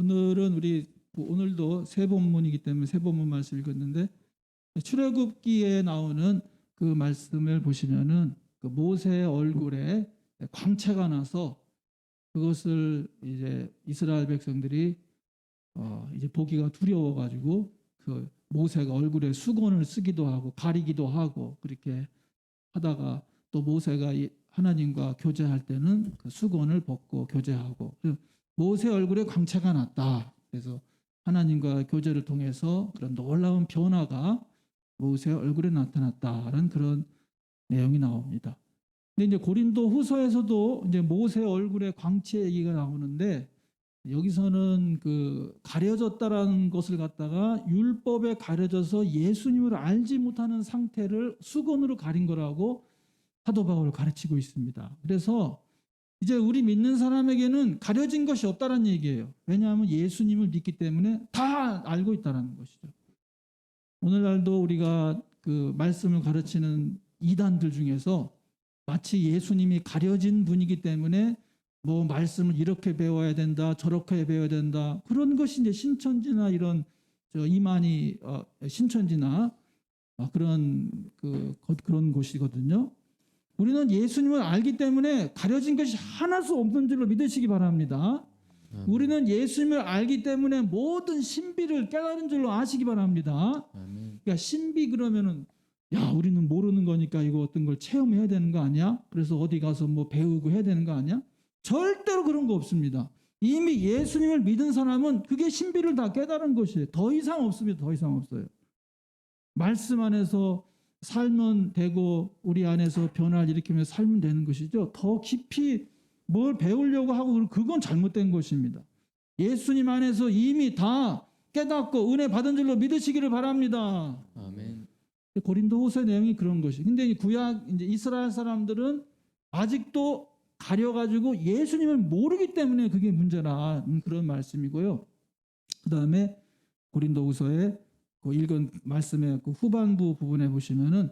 오늘은 우리 오늘도 새 본문이기 때문에 새 본문 말씀 읽었는데 출애굽기에 나오는 그 말씀을 보시면은 그 모세의 얼굴에 광채가 나서 그것을 이제 이스라엘 백성들이 이제 보기가 두려워 가지고 그 모세가 얼굴에 수건을 쓰기도 하고 가리기도 하고 그렇게 하다가 또 모세가 하나님과 교제할 때는 그 수건을 벗고 교제하고 모세 얼굴에 광채가 났다. 그래서 하나님과 교제를 통해서 그런 놀라운 변화가 모세 얼굴에 나타났다라는 그런 내용이 나옵니다. 근데 이제 고린도 후서에서도 이제 모세 얼굴에 광채 얘기가 나오는데 여기서는 그 가려졌다라는 것을 갖다가 율법에 가려져서 예수님을 알지 못하는 상태를 수건으로 가린 거라고 사도 바울을 가르치고 있습니다. 그래서 이제 우리 믿는 사람에게는 가려진 것이 없다는 얘기예요. 왜냐하면 예수님을 믿기 때문에 다 알고 있다는 것이죠. 오늘날도 우리가 그 말씀을 가르치는 이단들 중에서 마치 예수님이 가려진 분이기 때문에 뭐 말씀을 이렇게 배워야 된다, 저렇게 배워야 된다. 그런 것이 이제 신천지나 이런 이만희 신천지나 그런 곳이거든요. 우리는 예수님을 알기 때문에 가려진 것이 하나도 없는 줄로 믿으시기 바랍니다. 우리는 예수님을 알기 때문에 모든 신비를 깨달은 줄로 아시기 바랍니다. 그러니까 신비 그러면은 야 우리는 모르는 거니까 이거 어떤 걸 체험해야 되는 거 아니야? 그래서 어디 가서 뭐 배우고 해야 되는 거 아니야? 절대로 그런 거 없습니다. 이미 예수님을 믿은 사람은 그게 신비를 다 깨달은 것이에요. 더 이상 없습니다. 더 이상 없어요. 말씀 안에서 살면 되고 우리 안에서 변화를 일으키며 살면 되는 것이죠. 더 깊이 뭘 배우려고 하고 그건 잘못된 것입니다. 예수님 안에서 이미 다 깨닫고 은혜 받은 줄로 믿으시기를 바랍니다. 아멘. 고린도후서 내용이 그런 것이. 근데 구약 이제 이스라엘 사람들은 아직도 가려가지고 예수님을 모르기 때문에 그게 문제라 그런 말씀이고요. 그 다음에 고린도후서에 그 읽은 말씀의 그 후반부 부분에 보시면은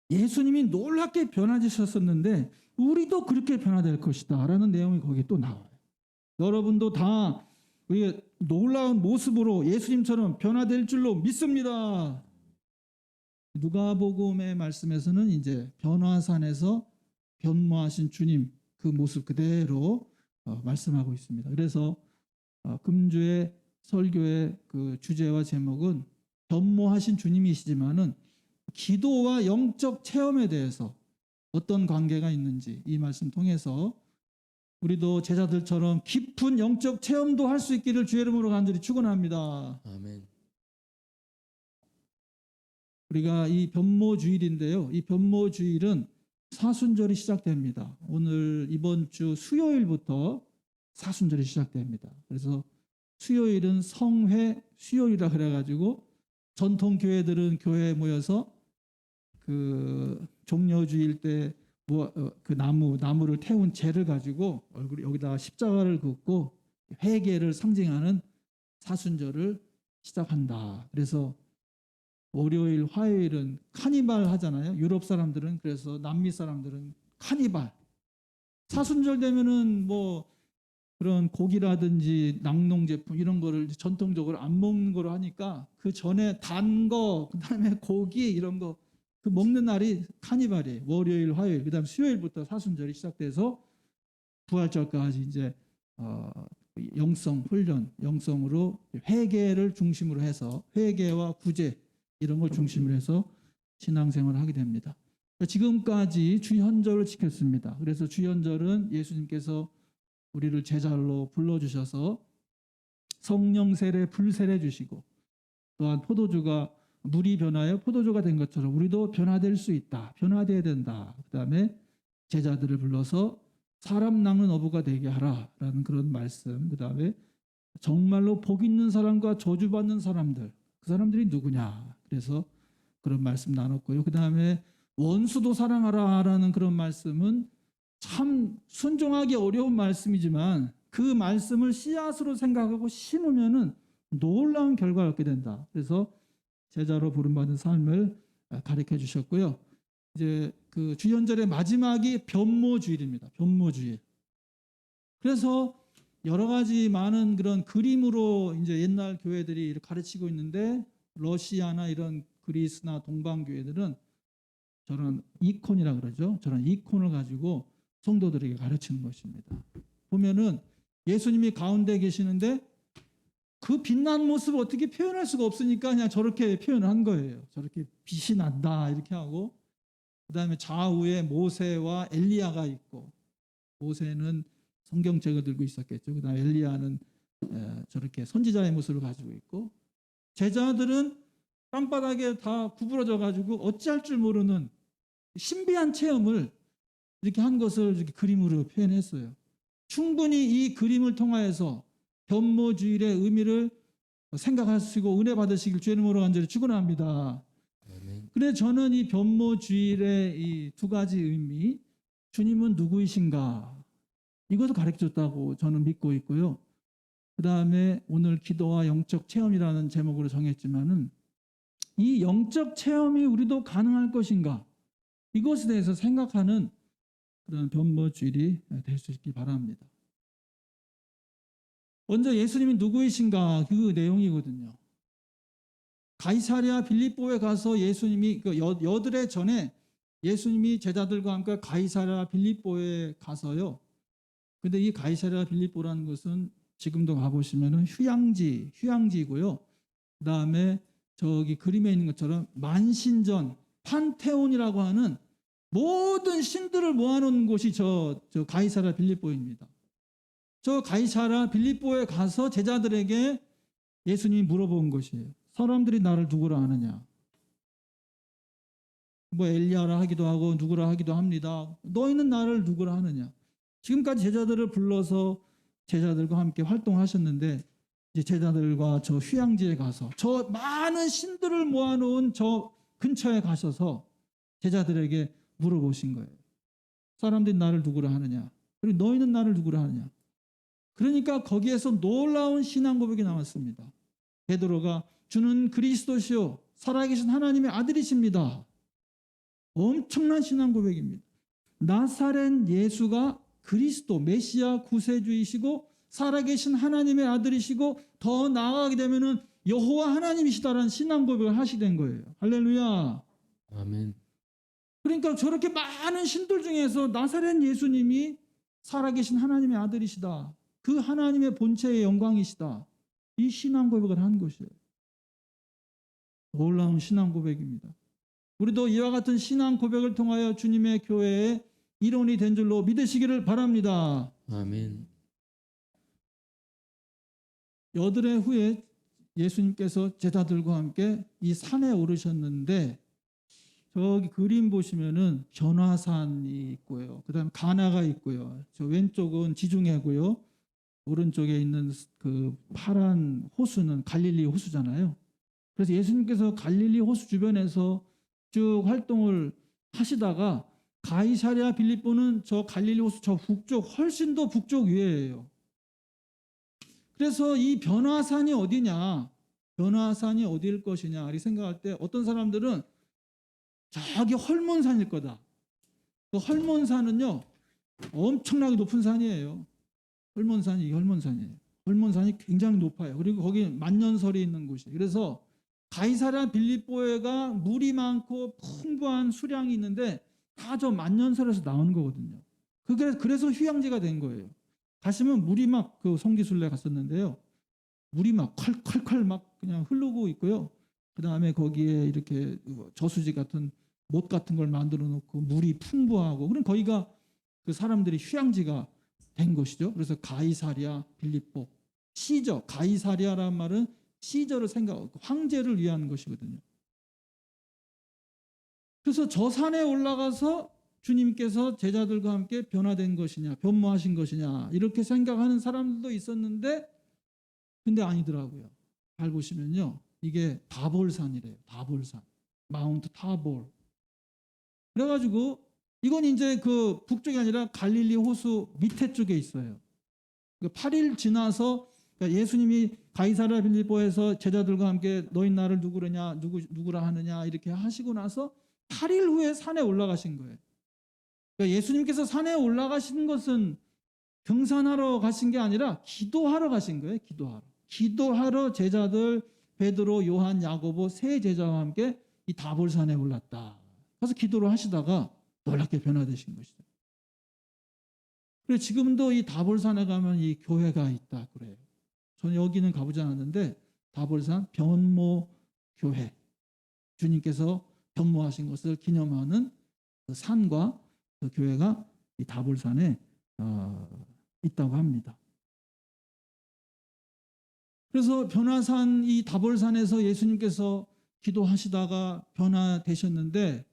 예수님이 놀랍게 변화되셨었는데 우리도 그렇게 변화될 것이다라는 내용이 거기 또 나와요. 여러분도 다 우리 놀라운 모습으로 예수님처럼 변화될 줄로 믿습니다. 누가복음의 말씀에서는 이제 변화산에서 변모하신 주님 그 모습 그대로 말씀하고 있습니다. 그래서 금주의 설교의 그 주제와 제목은 변모하신 주님이시지만은 기도와 영적 체험에 대해서 어떤 관계가 있는지 이 말씀 통해서 우리도 제자들처럼 깊은 영적 체험도 할 수 있기를 주의 이름으로 간절히 축원합니다. 아멘. 우리가 이 변모주일인데요. 이 변모주일은 사순절이 시작됩니다. 오늘 이번 주 수요일부터 사순절이 시작됩니다. 그래서 수요일은 성회 수요일이라 그래가지고 전통 교회들은 교회에 모여서 그 종려주일 때 그 나무를 태운 재를 가지고 얼굴 여기다가 십자가를 긋고 회개를 상징하는 사순절을 시작한다. 그래서 월요일, 화요일은 카니발 하잖아요. 유럽 사람들은 그래서 남미 사람들은 카니발. 사순절 되면은 뭐 그런 고기라든지 낙농 제품 이런 거를 전통적으로 안 먹는 거로 하니까 그 전에 단 거, 그다음에 고기 이런 거 그 먹는 날이 카니발이에요. 월요일, 화요일, 그다음 수요일부터 사순절이 시작돼서 부활절까지 이제 영성 훈련, 영성으로 회개를 중심으로 해서 회개와 구제 이런 걸 중심으로 해서 신앙생활을 하게 됩니다. 지금까지 주현절을 지켰습니다. 그래서 주현절은 예수님께서 우리를 제자로 불러주셔서 성령 세례, 불 세례 주시고 또한 포도주가 물이 변하여 포도주가 된 것처럼 우리도 변화될 수 있다. 변화돼야 된다. 그 다음에 제자들을 불러서 사람 낚는 어부가 되게 하라라는 그런 말씀. 그 다음에 정말로 복 있는 사람과 저주받는 사람들. 그 사람들이 누구냐. 그래서 그런 말씀 나눴고요. 그 다음에 원수도 사랑하라라는 그런 말씀은 참 순종하기 어려운 말씀이지만 그 말씀을 씨앗으로 생각하고 심으면은 놀라운 결과를 얻게 된다. 그래서 제자로 부름받은 삶을 가르쳐 주셨고요. 이제 그 주연절의 마지막이 변모주일입니다. 변모주일. 그래서 여러 가지 많은 그런 그림으로 이제 옛날 교회들이 가르치고 있는데 러시아나 이런 그리스나 동방 교회들은 저런 이콘이라 그러죠. 저런 이콘을 가지고 성도들에게 가르치는 것입니다. 보면은 예수님이 가운데 계시는데 그 빛난 모습을 어떻게 표현할 수가 없으니까 그냥 저렇게 표현을 한 거예요. 저렇게 빛이 난다 이렇게 하고, 그다음에 좌우에 모세와 엘리야가 있고, 모세는 성경책을 들고 있었겠죠. 그다음에 엘리야는 저렇게 선지자의 모습을 가지고 있고, 제자들은 땅바닥에 다 구부러져 가지고 어찌할 줄 모르는 신비한 체험을 이렇게 한 것을 이렇게 그림으로 표현했어요. 충분히 이 그림을 통하여서 변모주일의 의미를 생각하시고 은혜 받으시길 주의 이름으로 간절히 축원합니다. 그런데 저는 이 변모주일의 이 두 가지 의미, 주님은 누구이신가, 이것을 가르쳐줬다고 저는 믿고 있고요. 그 다음에 오늘 기도와 영적 체험이라는 제목으로 정했지만은 이 영적 체험이 우리도 가능할 것인가, 이것에 대해서 생각하는 그런 변모주일이 될 수 있길 바랍니다. 먼저 예수님이 누구이신가, 그 내용이거든요. 가이사랴 빌립보에 가서 예수님이 여드레 전에 예수님이 제자들과 함께 가이사랴 빌립보에 가서요. 근데 이 가이사랴 빌립보라는 것은 지금도 가보시면은 휴양지고요. 그 다음에 저기 그림에 있는 것처럼 만신전 판테온이라고 하는 모든 신들을 모아놓은 곳이 저 가이사랴 빌립보입니다. 저 가이사랴 빌립보에 가서 제자들에게 예수님이 물어본 것이에요. 사람들이 나를 누구라 하느냐? 뭐 엘리야라 하기도 하고 누구라 하기도 합니다. 너희는 나를 누구라 하느냐? 지금까지 제자들을 불러서 제자들과 함께 활동하셨는데, 이제 제자들과 저 휴양지에 가서 저 많은 신들을 모아놓은 저 근처에 가셔서 제자들에게 물어보신 거예요. 사람들이 나를 누구라 하느냐? 그리고 너희는 나를 누구라 하느냐? 그러니까 거기에서 놀라운 신앙 고백이 나왔습니다. 베드로가 주는 그리스도시요 살아계신 하나님의 아들이십니다. 엄청난 신앙 고백입니다. 나사렛 예수가 그리스도 메시아 구세주이시고 살아계신 하나님의 아들이시고 더 나아가게 되면은 여호와 하나님이시다라는 신앙 고백을 하시게 된 거예요. 할렐루야. 아멘. 그러니까 저렇게 많은 신들 중에서 나사렛 예수님이 살아계신 하나님의 아들이시다, 그 하나님의 본체의 영광이시다, 이 신앙 고백을 한 것이에요. 놀라운 신앙 고백입니다. 우리도 이와 같은 신앙 고백을 통하여 주님의 교회의 일원이 된 줄로 믿으시기를 바랍니다. 아멘. 여드레 후에 예수님께서 제자들과 함께 이 산에 오르셨는데, 저기 그림 보시면은 변화산이 있고요. 그다음 가나가 있고요. 저 왼쪽은 지중해고요. 오른쪽에 있는 그 파란 호수는 갈릴리 호수잖아요. 그래서 예수님께서 갈릴리 호수 주변에서 쭉 활동을 하시다가 가이사랴 빌립보는 저 갈릴리 호수 저 북쪽, 훨씬 더 북쪽 위에예요. 그래서 이 변화산이 어디냐, 변화산이 어디일 것이냐 이렇게 생각할 때 어떤 사람들은 저기 헐몬산일 거다. 그 헐몬산은요 엄청나게 높은 산이에요. 헐몬산이 헐몬산이 굉장히 높아요. 그리고 거기 만년설이 있는 곳이에요. 그래서 가이사랴 빌립보에가 물이 많고 풍부한 수량이 있는데 다 저 만년설에서 나오는 거거든요. 그래서 휴양지가 된 거예요. 가시면 물이 막, 그 성기순례 갔었는데요, 물이 막 컬컬컬 막 그냥 흐르고 있고요. 그 다음에 거기에 이렇게 저수지 같은 못 같은 걸 만들어 놓고 물이 풍부하고, 그럼 거기가 그 사람들이 휴양지가 된 것이죠. 그래서 가이사랴 빌립보, 시저, 가이사랴라는 말은 시저를 생각하고 황제를 위한 것이거든요. 그래서 저 산에 올라가서 주님께서 제자들과 함께 변화된 것이냐, 변모하신 것이냐 이렇게 생각하는 사람들도 있었는데, 근데 아니더라고요. 잘 보시면요, 이게 다볼산이래요. 다볼산, 마운트 타볼. 그래가지고 이건 이제 그 북쪽이 아니라 갈릴리 호수 밑에 쪽에 있어요. 8일 지나서 예수님이 가이사랴 빌립보에서 제자들과 함께 너희 나를 누구라 하느냐 이렇게 하시고 나서 8일 후에 산에 올라가신 거예요. 그러니까 예수님께서 산에 올라가신 것은 등산하러 가신 게 아니라 기도하러 가신 거예요. 기도하러 제자들 베드로, 요한, 야고보 세 제자와 함께 이 다볼산에 올랐다. 그래서 기도를 하시다가 놀랍게 변화되신 것이죠. 그래서 지금도 이 다볼산에 가면 이 교회가 있다 그래요. 저는 여기는 가보지 않았는데 다볼산 변모교회, 주님께서 변모하신 것을 기념하는 그 산과 그 교회가 이 다볼산에 있다고 합니다. 그래서 변화산 이 다볼산에서 예수님께서 기도하시다가 변화되셨는데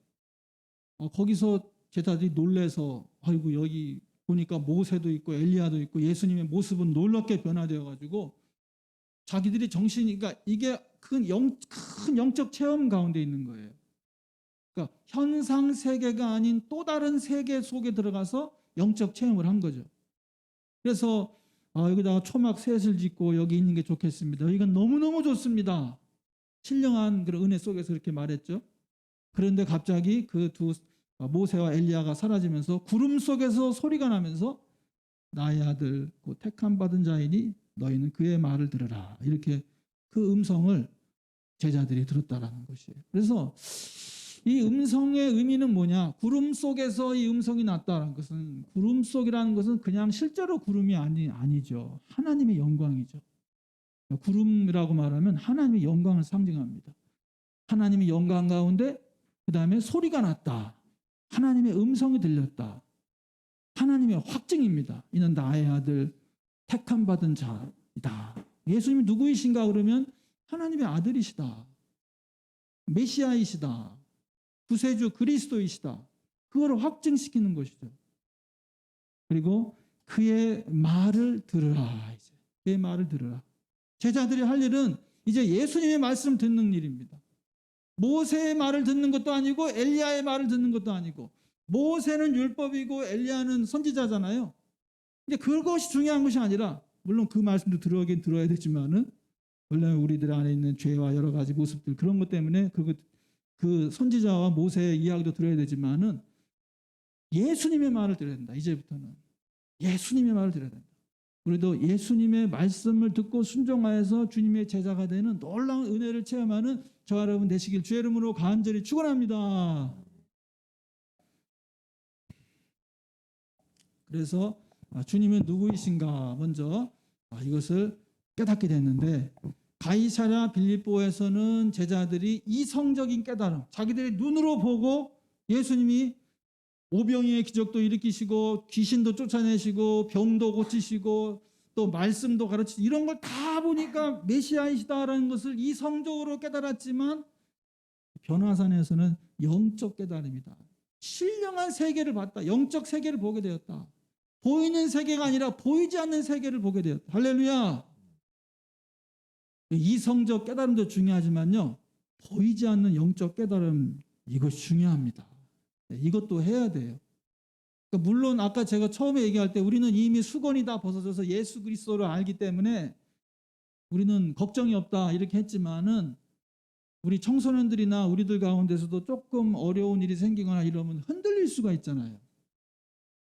거기서 제자들이 놀래서 아이고 여기 보니까 모세도 있고 엘리야도 있고 예수님의 모습은 놀랍게 변화되어 가지고 자기들이 정신이, 그러니까 이게 큰 영적 체험 가운데 있는 거예요. 그러니까 현상 세계가 아닌 또 다른 세계 속에 들어가서 영적 체험을 한 거죠. 그래서 여기다가 초막 셋을 짓고 여기 있는 게 좋겠습니다. 여기가 너무너무 좋습니다. 신령한 그런 은혜 속에서 이렇게 말했죠. 그런데 갑자기 그 두 모세와 엘리야가 사라지면서 구름 속에서 소리가 나면서 나의 아들 곧 택함 받은 자이니 너희는 그의 말을 들으라. 이렇게 그 음성을 제자들이 들었다라는 것이에요. 그래서 이 음성의 의미는 뭐냐? 구름 속에서 이 음성이 났다는 것은, 구름 속이라는 것은 그냥 실제로 구름이 아니죠. 하나님의 영광이죠. 구름이라고 말하면 하나님의 영광을 상징합니다. 하나님의 영광 가운데 그 다음에 소리가 났다. 하나님의 음성이 들렸다. 하나님의 확증입니다. 이는 나의 아들 택함 받은 자이다. 예수님이 누구이신가 그러면 하나님의 아들이시다. 메시아이시다. 구세주 그리스도이시다. 그걸 확증시키는 것이죠. 그리고 그의 말을 들으라. 이제 그의 말을 들으라. 제자들이 할 일은 이제 예수님의 말씀 듣는 일입니다. 모세의 말을 듣는 것도 아니고 엘리야의 말을 듣는 것도 아니고, 모세는 율법이고 엘리야는 선지자잖아요. 이제 그것이 중요한 것이 아니라, 물론 그 말씀도 들어야 되지만은 원래 우리들 안에 있는 죄와 여러 가지 모습들, 그런 것 때문에 그 선지자와 모세의 이야기도 들어야 되지만은 예수님의 말을 들어야 된다. 이제부터는 예수님의 말을 들어야 된다. 우리도 예수님의 말씀을 듣고 순종하여서 주님의 제자가 되는 놀라운 은혜를 체험하는 저와 여러분 되시길 주의 이름으로 간절히 축원합니다. 그래서 주님은 누구이신가 먼저 이것을 깨닫게 됐는데, 가이사랴 빌립보에서는 제자들이 이성적인 깨달음, 자기들이 눈으로 보고 예수님이 오병이의 기적도 일으키시고 귀신도 쫓아내시고 병도 고치시고 또 말씀도 가르치시고 이런 걸 다 보니까 메시아이시다라는 것을 이성적으로 깨달았지만, 변화산에서는 영적 깨달음이다. 신령한 세계를 봤다. 영적 세계를 보게 되었다. 보이는 세계가 아니라 보이지 않는 세계를 보게 되었다. 할렐루야. 이성적 깨달음도 중요하지만요, 보이지 않는 영적 깨달음, 이것이 중요합니다. 이것도 해야 돼요. 그러니까 물론 아까 제가 처음에 얘기할 때 우리는 이미 수건이 다 벗어져서 예수 그리스도를 알기 때문에 우리는 걱정이 없다 이렇게 했지만은, 우리 청소년들이나 우리들 가운데서도 조금 어려운 일이 생기거나 이러면 흔들릴 수가 있잖아요.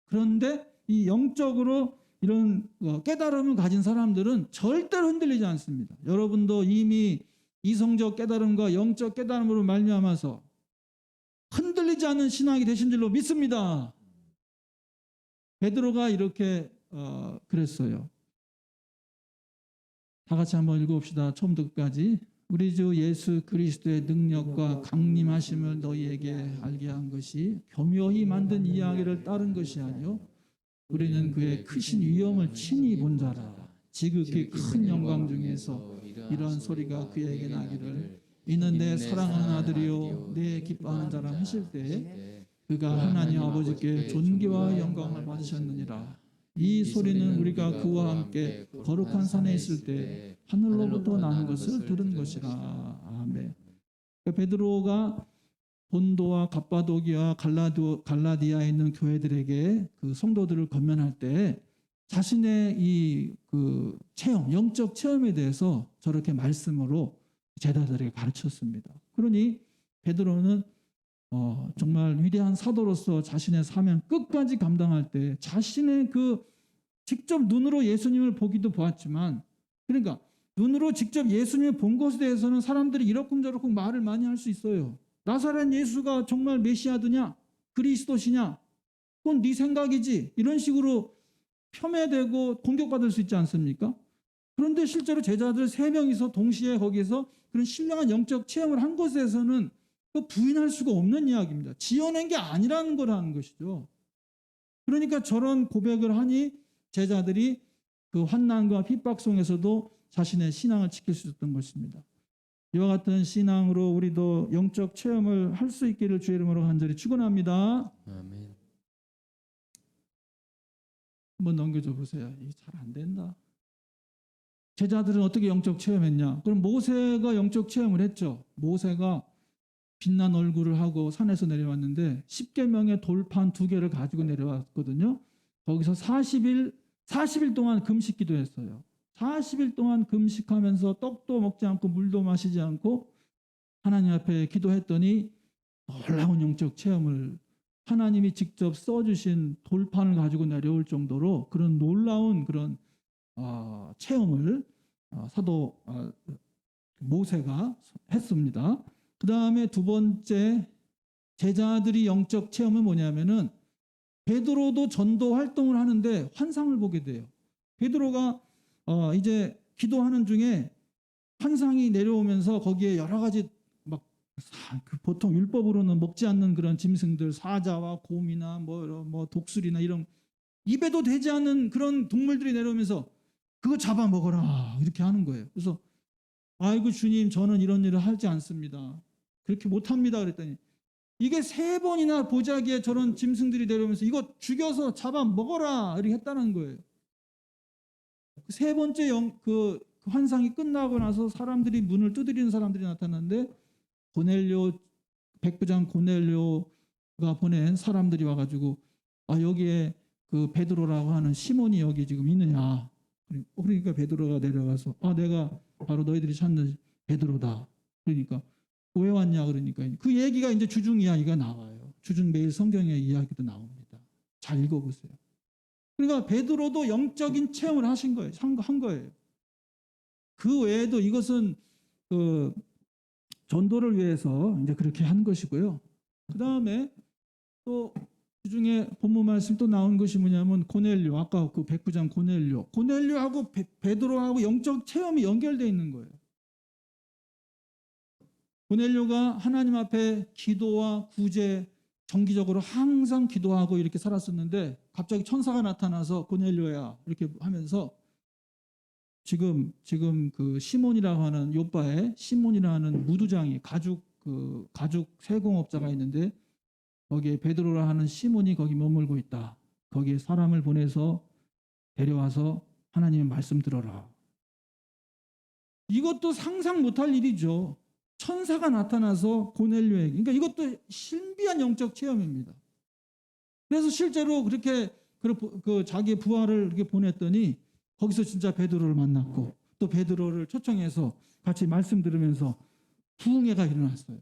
그런데 이 영적으로 이런 깨달음을 가진 사람들은 절대로 흔들리지 않습니다. 여러분도 이미 이성적 깨달음과 영적 깨달음으로 말미암아서 흔들리지 않는 신앙이 되신 줄로 믿습니다. 베드로가 이렇게 그랬어요. 다 같이 한번 읽어봅시다. 처음부터 끝까지. 우리 주 예수 그리스도의 능력과 강림하심을 너희에게 알게 한 것이 교묘히 만든 이야기를 따른 것이 아니요 우리는 그의 크신 위엄을 친히 본 자라. 지극히 큰 영광 중에서 이러한 소리가 그에게 나기를 이는 내 사랑하는 아들이요 내 기뻐하는 자라 하실 때 그가 하나님 아버지께 존귀와 영광을 받으셨느니라. 이 소리는 우리가 그와 함께 거룩한 산에 있을 때 하늘로부터 나는 것을 들은 것이라. 아멘. 베드로가 본도와 갑바도기와 갈라디아에 있는 교회들에게 그 성도들을 권면할 때 자신의 이 그 체험, 영적 체험에 대해서 저렇게 말씀으로 제자들에게 가르쳤습니다. 그러니 베드로는 정말 위대한 사도로서 자신의 사명 끝까지 감당할 때 자신의 그 직접 눈으로 예수님을 보기도 보았지만, 그러니까 눈으로 직접 예수님을 본 것에 대해서는 사람들이 이러쿵저러쿵 말을 많이 할 수 있어요. 나사렛 예수가 정말 메시아드냐? 그리스도시냐? 그건 네 생각이지. 이런 식으로 폄훼되고 공격받을 수 있지 않습니까? 그런데 실제로 제자들 3명이서 동시에 거기서 그런 신령한 영적 체험을 한 것에서는 그 부인할 수가 없는 이야기입니다. 지어낸 게 아니라는 거라는 것이죠. 그러니까 저런 고백을 하니 제자들이 그 환난과 핍박 속에서도 자신의 신앙을 지킬 수 있었던 것입니다. 이와 같은 신앙으로 우리도 영적 체험을 할 수 있기를 주의 이름으로 간절히 축원합니다. 아멘. 한번 넘겨줘 보세요. 이게 잘 안 된다. 제자들은 어떻게 영적 체험했냐? 그럼 모세가 영적 체험을 했죠. 모세가 빛난 얼굴을 하고 산에서 내려왔는데 10계명의 돌판 2개를 가지고 내려왔거든요. 거기서 40일 동안 금식 기도했어요. 40일 동안 금식하면서 떡도 먹지 않고 물도 마시지 않고 하나님 앞에 기도했더니 놀라운 영적 체험을, 하나님이 직접 써주신 돌판을 가지고 내려올 정도로 그런 놀라운 그런 체험을 사도 모세가 했습니다. 그 다음에 두 번째 제자들이 영적 체험은 뭐냐면은 베드로도 전도 활동을 하는데 환상을 보게 돼요. 베드로가 이제 기도하는 중에 환상이 내려오면서 거기에 여러 가지 막 보통 율법으로는 먹지 않는 그런 짐승들, 사자와 곰이나 뭐 독수리나 이런 입에도 되지 않는 그런 동물들이 내려오면서 그거 잡아 먹어라 이렇게 하는 거예요. 그래서 아이고 주님 저는 이런 일을 하지 않습니다. 그렇게 못합니다. 그랬더니 이게 3번이나 보자기에 저런 짐승들이 내려오면서 이거 죽여서 잡아 먹어라 이렇게 했다는 거예요. 세 번째 그 환상이 끝나고 나서 사람들이 문을 두드리는 사람들이 나타났는데 고넬료, 백부장 고넬료가 보낸 사람들이 와가지고 여기에 그 베드로라고 하는 시몬이 여기 지금 있느냐. 그러니까 베드로가 내려가서 내가 바로 너희들이 찾는 베드로다. 그러니까 왜 왔냐 그러니까 그 얘기가 이제 주중 이야기가 나와요. 주중 매일 성경의 이야기도 나옵니다. 잘 읽어보세요. 그러니까 베드로도 영적인 체험을 하신 거예요. 한 거예요. 그 외에도 이것은 그 전도를 위해서 이제 그렇게 한 것이고요. 그 다음에 또 주중에 본문 말씀 또 나온 것이 뭐냐면 고넬료, 아까 그 백부장 고넬료하고 베드로하고 영적 체험이 연결되어 있는 거예요. 고넬료가 하나님 앞에 기도와 구제 정기적으로 항상 기도하고 이렇게 살았었는데 갑자기 천사가 나타나서 고넬료야 이렇게 하면서 지금 그 시몬이라고 하는 요바에 시몬이라는 무두장이 가죽 세공업자가 있는데 거기에 베드로라 하는 시몬이 거기 머물고 있다. 거기에 사람을 보내서 데려와서 하나님의 말씀 들어라. 이것도 상상 못할 일이죠. 천사가 나타나서 고넬료에게. 그러니까 이것도 신비한 영적 체험입니다. 그래서 실제로 그렇게 그 자기 부하를 이렇게 보냈더니 거기서 진짜 베드로를 만났고 또 베드로를 초청해서 같이 말씀 들으면서 부흥회가 일어났어요.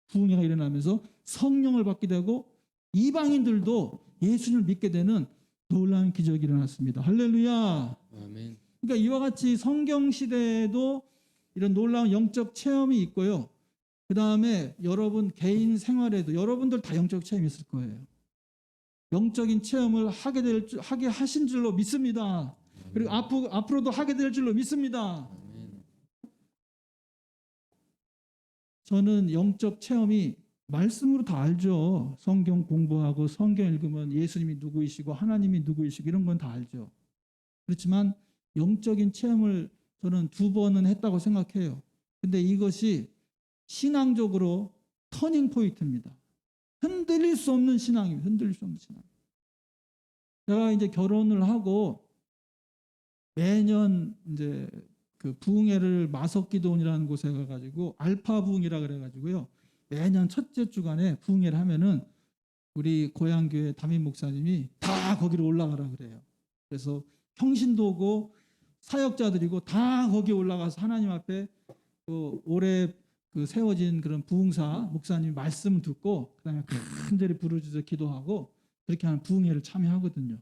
부흥회가 일어나면서 성령을 받게 되고 이방인들도 예수님을 믿게 되는 놀라운 기적이 일어났습니다. 할렐루야. 아멘. 그러니까 이와 같이 성경 시대에도 이런 놀라운 영적 체험이 있고요. 그 다음에 여러분 개인 생활에도 여러분들 다 영적 체험이 있을 거예요. 영적인 체험을 하게 하신 줄로 믿습니다. 그리고 앞으로도 하게 될 줄로 믿습니다. 아멘. 저는 영적 체험이 말씀으로 다 알죠. 성경 공부하고 성경 읽으면 예수님이 누구이시고 하나님이 누구이시고 이런 건 다 알죠. 그렇지만 영적인 체험을 저는 2번은 했다고 생각해요. 근데 이것이 신앙적으로 터닝 포인트입니다. 흔들릴 수 없는 신앙입니다. 흔들릴 수 없는 신앙. 제가 이제 결혼을 하고 매년 이제 그 부흥회를 마석기도원이라는 곳에 가가지고 알파 부흥이라 그래가지고요. 매년 첫째 주간에 부흥회를 하면은 우리 고향교회 담임 목사님이 다 거기로 올라가라 그래요. 그래서 평신도 오고 사역자들이고 다 거기 올라가서 하나님 앞에 그 올해 그 세워진 그런 부흥사 목사님 말씀 듣고 그다음에 간절히 부르짖어 기도하고 그렇게 하는 부흥회를 참여하거든요.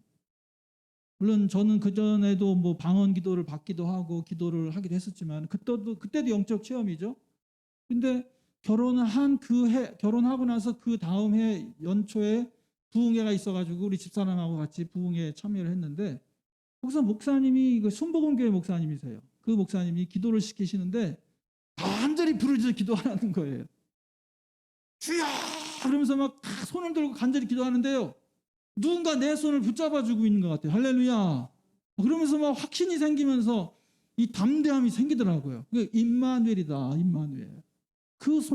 물론 저는 그 전에도 뭐 방언 기도를 받기도 하고 기도를 하기도 했었지만 그때도 영적 체험이죠. 근데 결혼하고 나서 그 다음 해 연초에 부흥회가 있어가지고 우리 집사람하고 같이 부흥회에 참여를 했는데 거기서 목사님이 그 순복음교회 목사님이세요. 그 목사님이 기도를 시키시는데 간절히 부르짖어 기도하라는 거예요. 주여! 그러면서 막 다 손을 들고 간절히 기도하는데요. 누군가 내 손을 붙잡아주고 있는 것 같아요. 할렐루야. 그러면서 막 확신이 생기면서 이 담대함이 생기더라고요. 임마누엘이다, 임마누엘.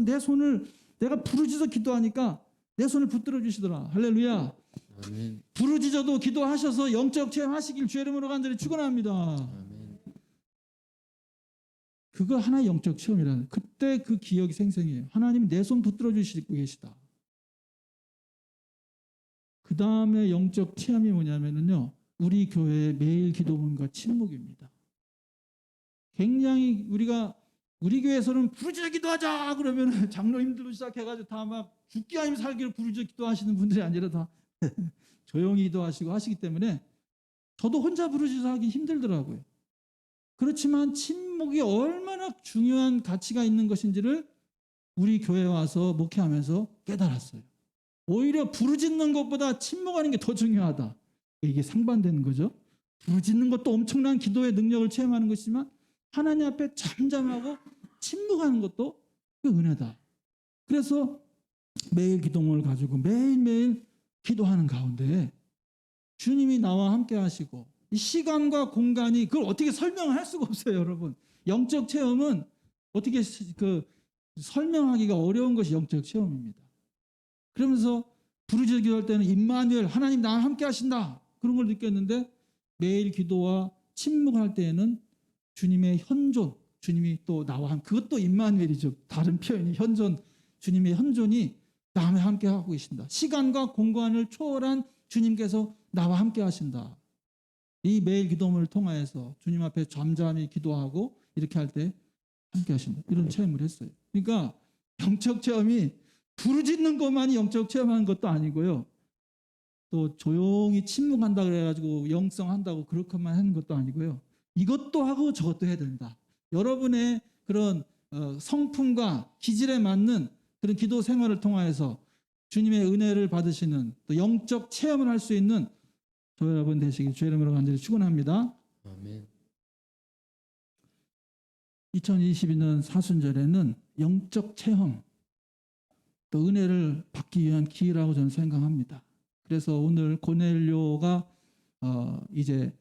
내 손을 내가 부르짖어 기도하니까 내 손을 붙들어 주시더라. 할렐루야. 아멘. 부르짖어도 기도하셔서 영적 체험하시길 주의 이름으로 간절히 축원합니다. 아멘. 그거 하나의 영적 체험이라는. 그때 그 기억이 생생해요. 하나님이 내 손 붙들어 주시고 계시다. 그 다음에 영적 체험이 뭐냐면요, 우리 교회의 매일 기도문과 침묵입니다. 굉장히 우리 교회에서는 부르짖어 기도하자 그러면 장로님들도 시작해가지고 다 막 죽기 아니면 살기를 부르짖어 기도하시는 분들이 아니라 다 조용히 기도하시고 하시기 때문에 저도 혼자 부르짖어 하기 힘들더라고요. 그렇지만 침묵이 얼마나 중요한 가치가 있는 것인지를 우리 교회에 와서 목회하면서 깨달았어요. 오히려 부르짖는 것보다 침묵하는 게 더 중요하다. 이게 상반되는 거죠. 부르짖는 것도 엄청난 기도의 능력을 체험하는 것이지만 하나님 앞에 잠잠하고 침묵하는 것도 그 은혜다. 그래서 매일 기도문을 가지고 매일매일 기도하는 가운데 주님이 나와 함께 하시고 이 시간과 공간이 그걸 어떻게 설명할 수가 없어요, 여러분. 영적 체험은 어떻게 설명하기가 어려운 것이 영적 체험입니다. 그러면서 부르짖어 기도할 때는 임마누엘, 하나님 나와 함께 하신다. 그런 걸 느꼈는데 매일 기도와 침묵할 때에는 주님의 현존, 주님이 또 나와 함께, 그것도 임마누엘이죠. 다른 표현이 현존, 주님의 현존이 나와 함께 하고 계신다. 시간과 공간을 초월한 주님께서 나와 함께 하신다. 이 매일 기도문을 통하여서 주님 앞에 잠잠히 기도하고 이렇게 할 때 함께 하신다. 이런 체험을 했어요. 그러니까 영적 체험이 부르짖는 것만이 영적 체험하는 것도 아니고요. 또 조용히 침묵한다 그래가지고 영성한다고 그렇게만 하는 것도 아니고요. 이것도 하고 저것도 해야 된다. 여러분의 그런 성품과 기질에 맞는 그런 기도 생활을 통하여서 주님의 은혜를 받으시는 또 영적 체험을 할 수 있는 저 여러분 되시길 주의 이름으로 간절히 축원합니다. 아멘. 2022년 사순절에는 영적 체험 또 은혜를 받기 위한 기회라고 저는 생각합니다. 그래서 오늘 고넬료가 이제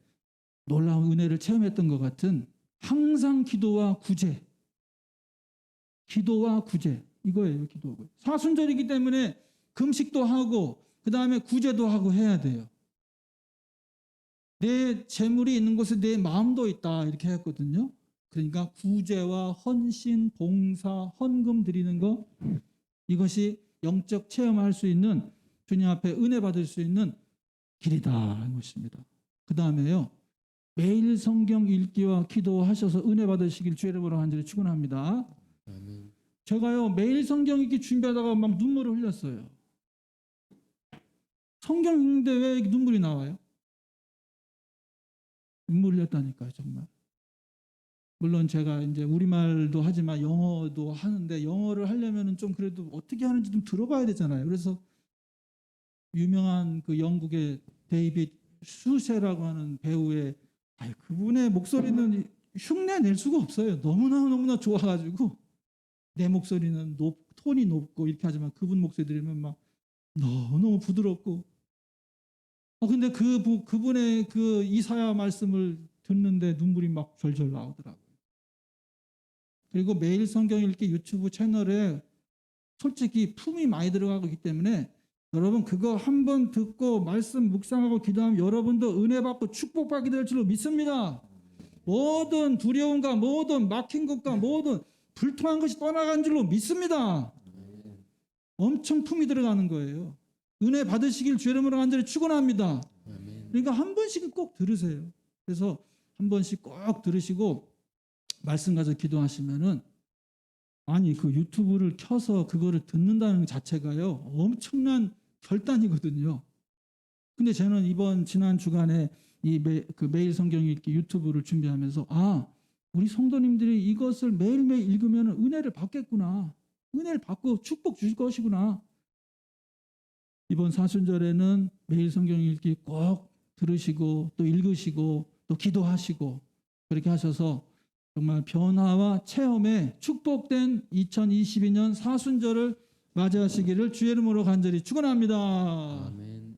놀라운 은혜를 체험했던 것 같은 항상 기도와 구제 이거예요. 기도고 사순절이기 때문에 금식도 하고 그 다음에 구제도 하고 해야 돼요. 내 재물이 있는 곳에 내 마음도 있다 이렇게 했거든요. 그러니까 구제와 헌신, 봉사, 헌금 드리는 거 이것이 영적 체험할 수 있는 주님 앞에 은혜 받을 수 있는 길이다 하는 것입니다. 그 다음에요. 매일 성경 읽기와 기도하셔서 은혜 받으시길 주의 이름으로 간절히 축원합니다. 아멘. 제가요 매일 성경 읽기 준비하다가 막 눈물을 흘렸어요. 성경 읽는데 왜 눈물이 나와요? 눈물 흘렸다니까요, 정말. 물론 제가 이제 우리말도 하지만 영어도 하는데 영어를 하려면은 좀 그래도 어떻게 하는지 좀 들어봐야 되잖아요. 그래서 유명한 그 영국의 데이빗 수세라고 하는 배우의 그분의 목소리는 흉내 낼 수가 없어요. 너무나 좋아가지고 내 목소리는 톤이 높고 이렇게 하지만 그분 목소리 들으면 막 너무 부드럽고 근데 그분의 그 이사야 말씀을 듣는데 눈물이 막 절절 나오더라고요. 그리고 매일 성경 읽기 유튜브 채널에 솔직히 품이 많이 들어가고 있기 때문에 여러분 그거 한번 듣고 말씀 묵상하고 기도하면 여러분도 은혜 받고 축복받게 될 줄로 믿습니다. 모든 두려움과 모든 막힌 것과 모든 불통한 것이 떠나간 줄로 믿습니다. 엄청 품이 들어가는 거예요. 은혜 받으시길 주의 이름으로 간절히 축원합니다. 그러니까 한 번씩은 꼭 들으세요. 그래서 한 번씩 꼭 들으시고 말씀 가지고 기도하시면은 그 유튜브를 켜서 그거를 듣는다는 것 자체가요 엄청난 결단이거든요. 근데 저는 지난 주간에 그 매일 성경 읽기 유튜브를 준비하면서 우리 성도님들이 이것을 매일매일 읽으면 은혜를 받겠구나. 은혜를 받고 축복 주실 것이구나. 이번 사순절에는 매일 성경 읽기 꼭 들으시고 또 읽으시고 또 기도하시고 그렇게 하셔서 정말 변화와 체험에 축복된 2022년 사순절을 맞이하시기를 주의 이름으로 간절히 축원합니다. 아멘.